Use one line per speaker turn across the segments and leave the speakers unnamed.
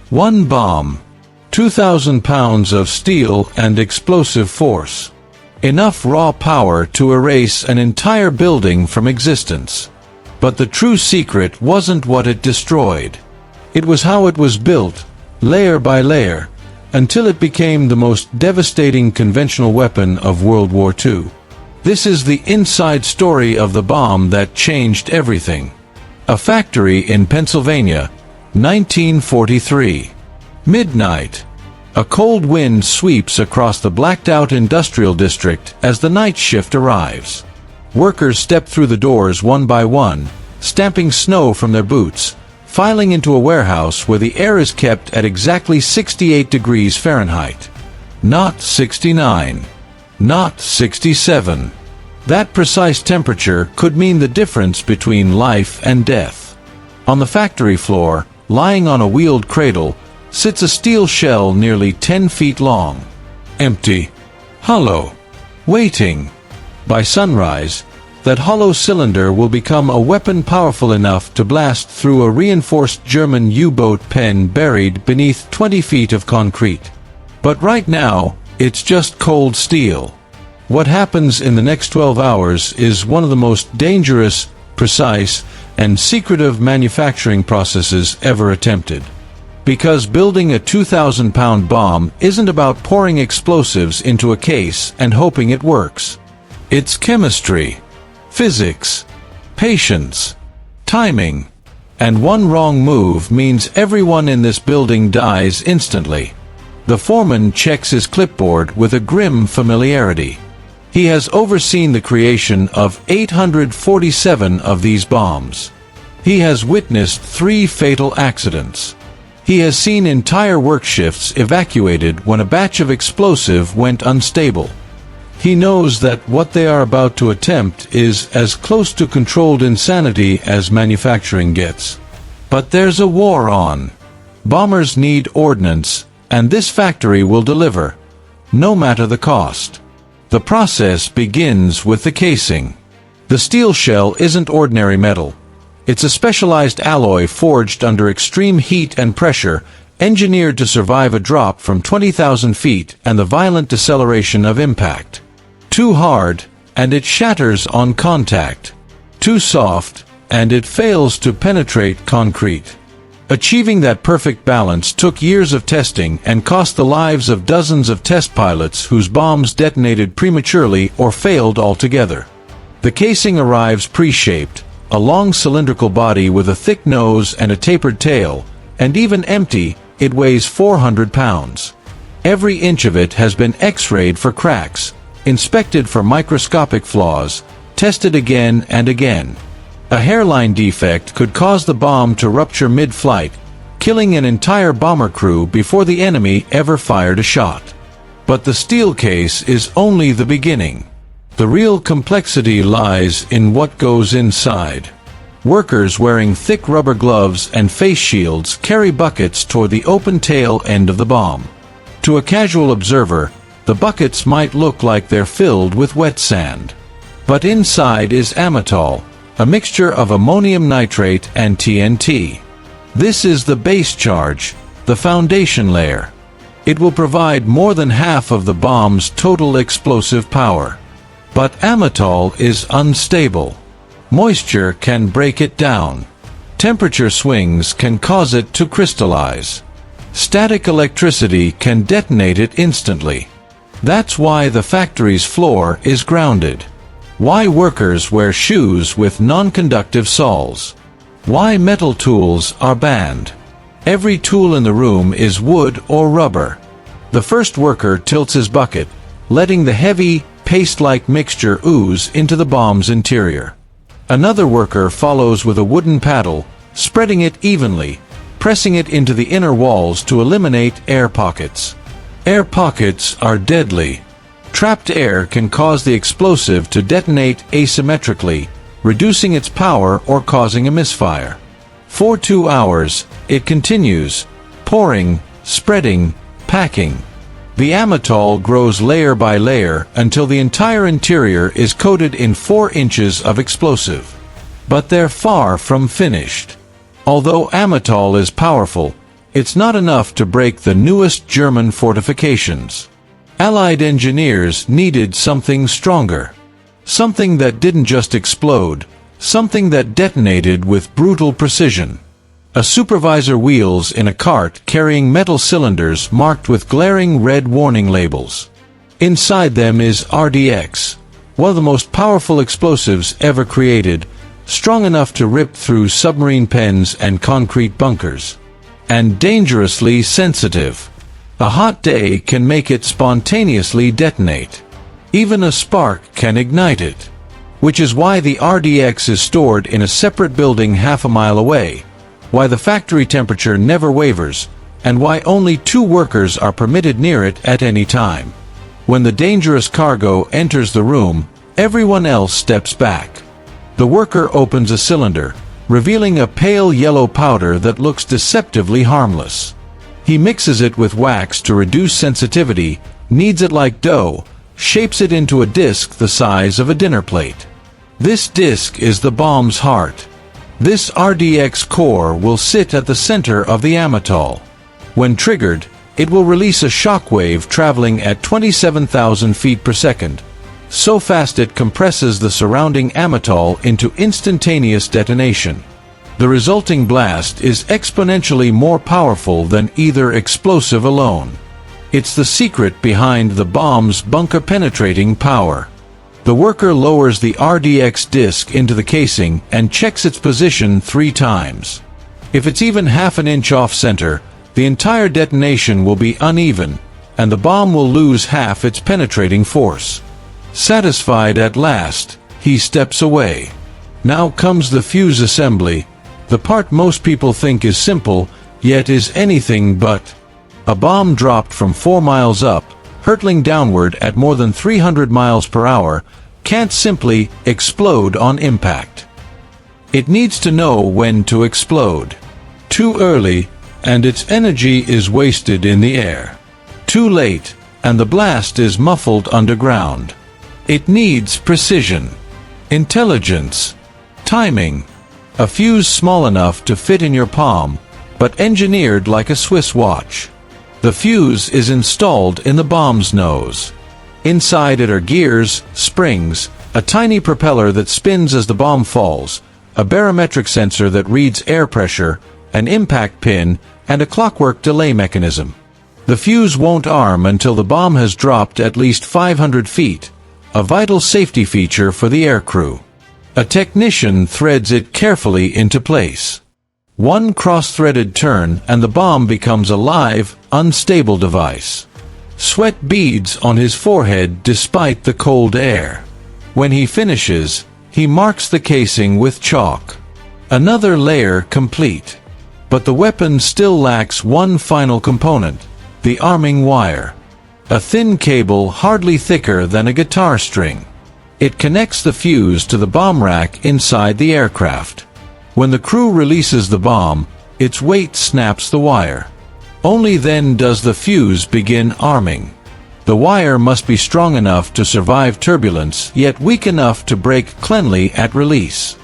One bomb, 2,000 pounds of steel and explosive force. Enough raw power to erase an entire building from existence. But the true secret wasn't what it destroyed. It was how it was built, layer by layer, until it became the most devastating conventional weapon of World War II. This is the inside story of the bomb that changed everything. A factory in Pennsylvania, 1943. Midnight. A cold wind sweeps across the blacked-out industrial district as the night shift arrives. Workers step through the doors one by one, stamping snow from their boots, filing into a warehouse where the air is kept at exactly 68 degrees Fahrenheit. Not 69. Not 67. That precise temperature could mean the difference between life and death. On the factory floor, lying on a wheeled cradle, sits a steel shell nearly 10 feet long. Empty. Hollow. Waiting. By sunrise, that hollow cylinder will become a weapon powerful enough to blast through a reinforced German U-boat pen buried beneath 20 feet of concrete. But right now, it's just cold steel. What happens in the next 12 hours is one of the most dangerous, precise, and secretive manufacturing processes ever attempted. Because building a 2,000-pound bomb isn't about pouring explosives into a case and hoping it works. It's chemistry, physics, patience, timing, and one wrong move means everyone in this building dies instantly. The foreman checks his clipboard with a grim familiarity. He has overseen the creation of 847 of these bombs. He has witnessed 3 fatal accidents. He has seen entire work shifts evacuated when a batch of explosive went unstable. He knows that what they are about to attempt is as close to controlled insanity as manufacturing gets. But there's a war on. Bombers need ordnance, and this factory will deliver, no matter the cost. The process begins with the casing. The steel shell isn't ordinary metal. It's a specialized alloy forged under extreme heat and pressure, engineered to survive a drop from 20,000 feet and the violent deceleration of impact. Too hard, and it shatters on contact. Too soft, and it fails to penetrate concrete. Achieving that perfect balance took years of testing and cost the lives of dozens of test pilots whose bombs detonated prematurely or failed altogether. The casing arrives pre-shaped, a long cylindrical body with a thick nose and a tapered tail, and even empty, it weighs 400 pounds. Every inch of it has been X-rayed for cracks, inspected for microscopic flaws, tested again and again. A hairline defect could cause the bomb to rupture mid-flight, killing an entire bomber crew before the enemy ever fired a shot. But the steel case is only the beginning. The real complexity lies in what goes inside. Workers wearing thick rubber gloves and face shields carry buckets toward the open tail end of the bomb. To a casual observer, the buckets might look like they're filled with wet sand. But inside is Amatol, a mixture of ammonium nitrate and TNT. This is the base charge, the foundation layer. It will provide more than half of the bomb's total explosive power. But Amatol is unstable. Moisture can break it down. Temperature swings can cause it to crystallize. Static electricity can detonate it instantly. That's why the factory's floor is grounded. Why workers wear shoes with non-conductive soles. Why metal tools are banned. Every tool in the room is wood or rubber. The first worker tilts his bucket, letting the heavy, paste-like mixture ooze into the bomb's interior. Another worker follows with a wooden paddle, spreading it evenly, pressing it into the inner walls to eliminate air pockets. Air pockets are deadly. Trapped air can cause the explosive to detonate asymmetrically, reducing its power or causing a misfire. For 2 hours, it continues, pouring, spreading, packing. The Amatol grows layer by layer until the entire interior is coated in 4 inches of explosive. But they're far from finished. Although Amatol is powerful, it's not enough to break the newest German fortifications. Allied engineers needed something stronger. Something that didn't just explode, something that detonated with brutal precision. A supervisor wheels in a cart carrying metal cylinders marked with glaring red warning labels. Inside them is RDX, one of the most powerful explosives ever created, strong enough to rip through submarine pens and concrete bunkers. And dangerously sensitive. A hot day can make it spontaneously detonate. Even a spark can ignite it. Which is why the RDX is stored in a separate building half a mile away, why the factory temperature never wavers, and why only 2 workers are permitted near it at any time. When the dangerous cargo enters the room, everyone else steps back. The worker opens a cylinder, revealing a pale yellow powder that looks deceptively harmless. He mixes it with wax to reduce sensitivity, kneads it like dough, shapes it into a disc the size of a dinner plate. This disc is the bomb's heart. This RDX core will sit at the center of the Amatol. When triggered, it will release a shockwave traveling at 27,000 feet per second, so fast it compresses the surrounding Amatol into instantaneous detonation. The resulting blast is exponentially more powerful than either explosive alone. It's the secret behind the bomb's bunker-penetrating power. The worker lowers the RDX disc into the casing and checks its position 3 times. If it's even half an inch off center, the entire detonation will be uneven, and the bomb will lose half its penetrating force. Satisfied at last, he steps away. Now comes the fuse assembly, the part most people think is simple, yet is anything but. A bomb dropped from 4 miles up, hurtling downward at more than 300 miles per hour, can't simply explode on impact. It needs to know when to explode. Too early, and its energy is wasted in the air. Too late, and the blast is muffled underground. It needs precision, intelligence, timing. A fuse small enough to fit in your palm, but engineered like a Swiss watch. The fuse is installed in the bomb's nose. Inside it are gears, springs, a tiny propeller that spins as the bomb falls, a barometric sensor that reads air pressure, an impact pin, and a clockwork delay mechanism. The fuse won't arm until the bomb has dropped at least 500 feet, a vital safety feature for the aircrew. A technician threads it carefully into place. One cross-threaded turn and the bomb becomes a live, unstable device. Sweat beads on his forehead despite the cold air. When he finishes, he marks the casing with chalk. Another layer complete. But the weapon still lacks one final component, the arming wire. A thin cable hardly thicker than a guitar string. It connects the fuse to the bomb rack inside the aircraft. When the crew releases the bomb, its weight snaps the wire. Only then does the fuse begin arming. The wire must be strong enough to survive turbulence, yet weak enough to break cleanly at release.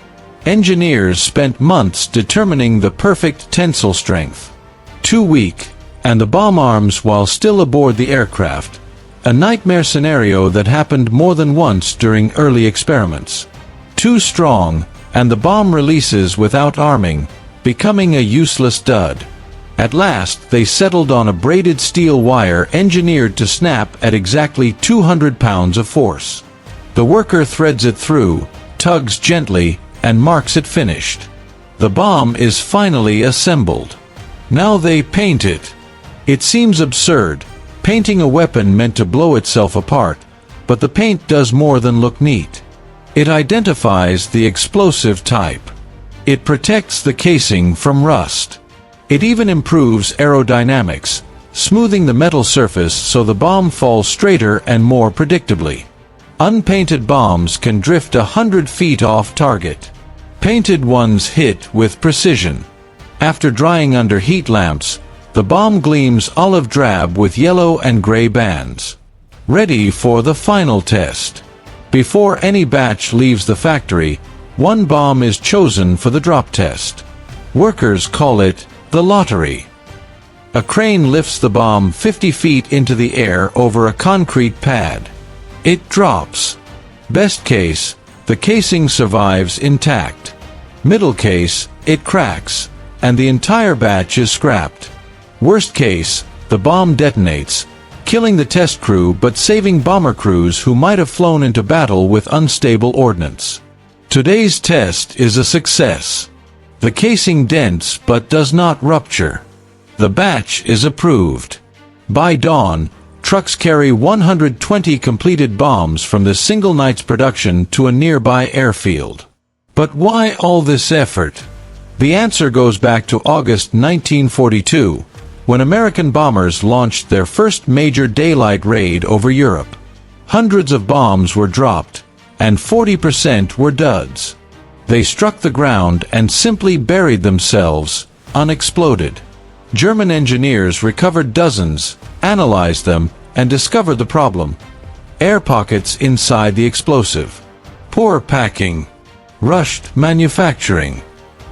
Engineers spent months determining the perfect tensile strength. Too weak, and the bomb arms while still aboard the aircraft. A nightmare scenario that happened more than once during early experiments. Too strong, and the bomb releases without arming, becoming a useless dud. At last, they settled on a braided steel wire engineered to snap at exactly 200 pounds of force. The worker threads it through, tugs gently, and marks it finished. The bomb is finally assembled. Now they paint it. It seems absurd, painting a weapon meant to blow itself apart, but the paint does more than look neat. It identifies the explosive type. It protects the casing from rust. It even improves aerodynamics, smoothing the metal surface so the bomb falls straighter and more predictably. Unpainted bombs can drift 100 feet off target. Painted ones hit with precision. After drying under heat lamps, The bomb gleams olive drab with yellow and gray bands. Ready for the final test. Before any batch leaves the factory, one bomb is chosen for the drop test. Workers call it the lottery. A crane lifts the bomb 50 feet into the air over a concrete pad. It drops. Best case, the casing survives intact. Middle case, it cracks, and the entire batch is scrapped. Worst case, the bomb detonates, killing the test crew but saving bomber crews who might have flown into battle with unstable ordnance. Today's test is a success. The casing dents but does not rupture. The batch is approved. By dawn, trucks carry 120 completed bombs from the single night's production to a nearby airfield. But why all this effort? The answer goes back to August 1942, when American bombers launched their first major daylight raid over Europe. Hundreds of bombs were dropped, and 40% were duds. They struck the ground and simply buried themselves, unexploded. German engineers recovered dozens, analyzed them, and discovered the problem: air pockets inside the explosive. Poor packing. Rushed manufacturing.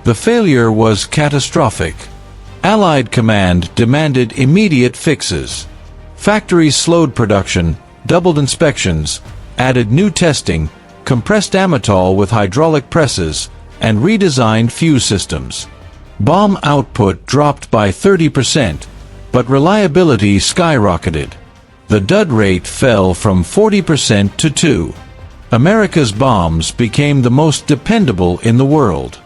The failure was catastrophic. Allied command demanded immediate fixes. Factories slowed production, doubled inspections, added new testing, compressed Amatol with hydraulic presses, and redesigned fuse systems. Bomb output dropped by 30%, but reliability skyrocketed. The dud rate fell from 40% to 2%. America's bombs became the most dependable in the world.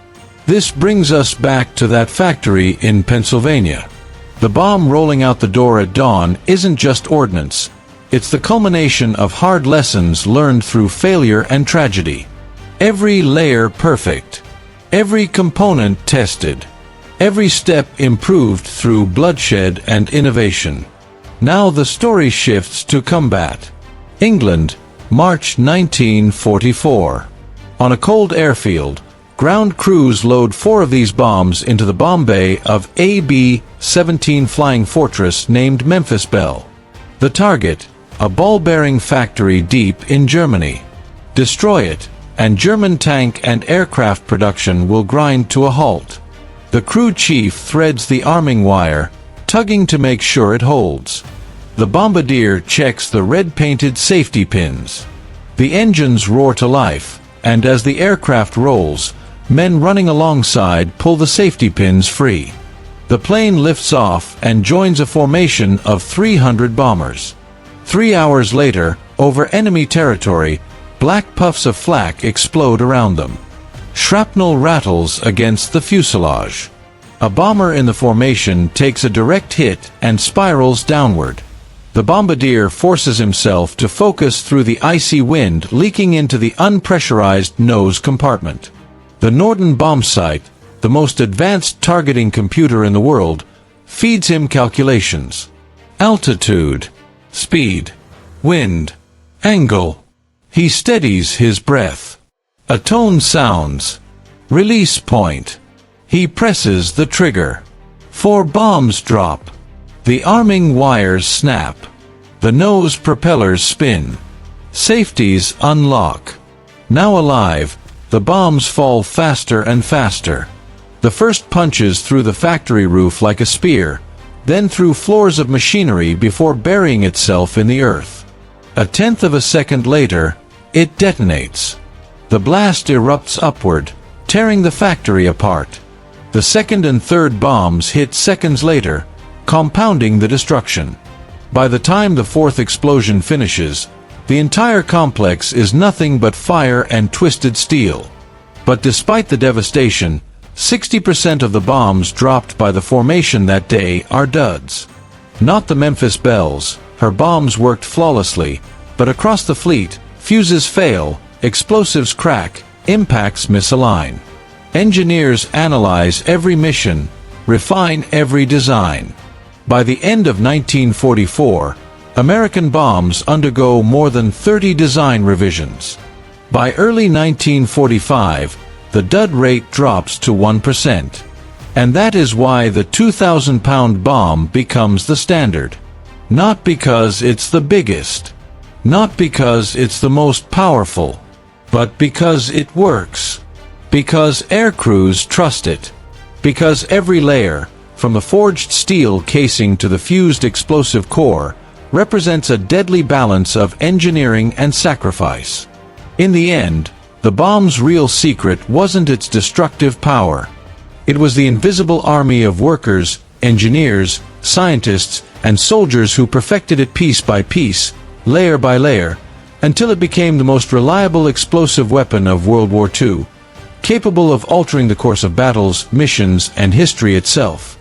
This brings us back to that factory in Pennsylvania. The bomb rolling out the door at dawn isn't just ordnance. It's the culmination of hard lessons learned through failure and tragedy. Every layer perfect. Every component tested. Every step improved through bloodshed and innovation. Now the story shifts to combat. England, March 1944. On a cold airfield, ground crews load 4 of these bombs into the bomb bay of a B-17 flying fortress named Memphis Belle. The target, a ball-bearing factory deep in Germany. Destroy it, and German tank and aircraft production will grind to a halt. The crew chief threads the arming wire, tugging to make sure it holds. The bombardier checks the red-painted safety pins. The engines roar to life, and as the aircraft rolls, men running alongside pull the safety pins free. The plane lifts off and joins a formation of 300 bombers. 3 hours later, over enemy territory, black puffs of flak explode around them. Shrapnel rattles against the fuselage. A bomber in the formation takes a direct hit and spirals downward. The bombardier forces himself to focus through the icy wind leaking into the unpressurized nose compartment. The Norden bombsight, the most advanced targeting computer in the world, feeds him calculations. Altitude, speed, wind, angle. He steadies his breath. A tone sounds. Release point. He presses the trigger. 4 bombs drop. The arming wires snap. The nose propellers spin. Safeties unlock. Now alive, the bombs fall faster and faster. The first punches through the factory roof like a spear, then through floors of machinery before burying itself in the earth. A tenth of a second later, it detonates. The blast erupts upward, tearing the factory apart. The second and third bombs hit seconds later, compounding the destruction. By the time the fourth explosion finishes, the entire complex is nothing but fire and twisted steel. But despite the devastation, 60% of the bombs dropped by the formation that day are duds. Not the Memphis Belle's, her bombs worked flawlessly, but across the fleet, fuses fail, explosives crack, impacts misalign. Engineers analyze every mission, refine every design. By the end of 1944, American bombs undergo more than 30 design revisions. By early 1945, the dud rate drops to 1%. And that is why the 2,000-pound bomb becomes the standard. Not because it's the biggest. Not because it's the most powerful. But because it works. Because aircrews trust it. Because every layer, from the forged steel casing to the fused explosive core, represents a deadly balance of engineering and sacrifice. In the end, the bomb's real secret wasn't its destructive power. It was the invisible army of workers, engineers, scientists, and soldiers who perfected it piece by piece, layer by layer, until it became the most reliable explosive weapon of World War II, capable of altering the course of battles, missions, and history itself.